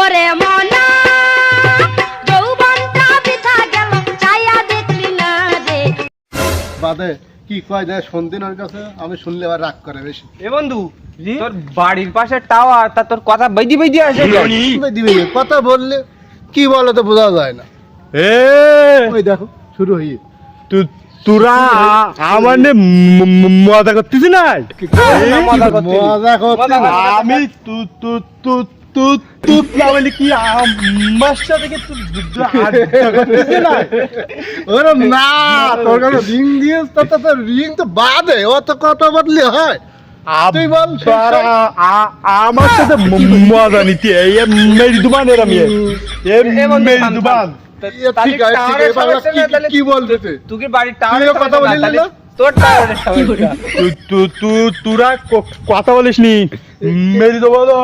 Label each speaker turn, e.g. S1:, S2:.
S1: ওরে মনা যৌবনটা বৃথা গেল ছায়া দেখলি না রে।
S2: বাদে কি কয় যায় শুনদিন ওর কাছে, আমি শুনলে আবার রাগ করে বেশি।
S3: এ বন্ধু তোর বাড়ির পাশে টাওয়ার, তা তোর কথা বাইদি বাইদি আসে
S2: দিবি কথা বললে কি বলে তো বোঝা যায় না।
S4: এ
S2: ওই দেখো শুরু হয়ে
S4: তোরা আমার নে মজা করতেছি না?
S2: মজা করতে না।
S4: আমি কি আমার সাথে
S2: ওরে না, তোর কাছে রিং দিয়েছ তো রিং তো বাদে, অত কথা বললে হয়? তুই বল
S4: আমার সাথে মজা নিতে মেরি দুবান এরা মেয়ে মেরি দুবান
S2: ঠিক আছে, কি বলতেছে
S3: তুই কি বাড়ির টাওয়ারে
S2: তুইও কথা বলিস না?
S3: তোর টাওয়ারের সমস্যা।
S4: তোরা কথা বলিস নি মেরি তো বলো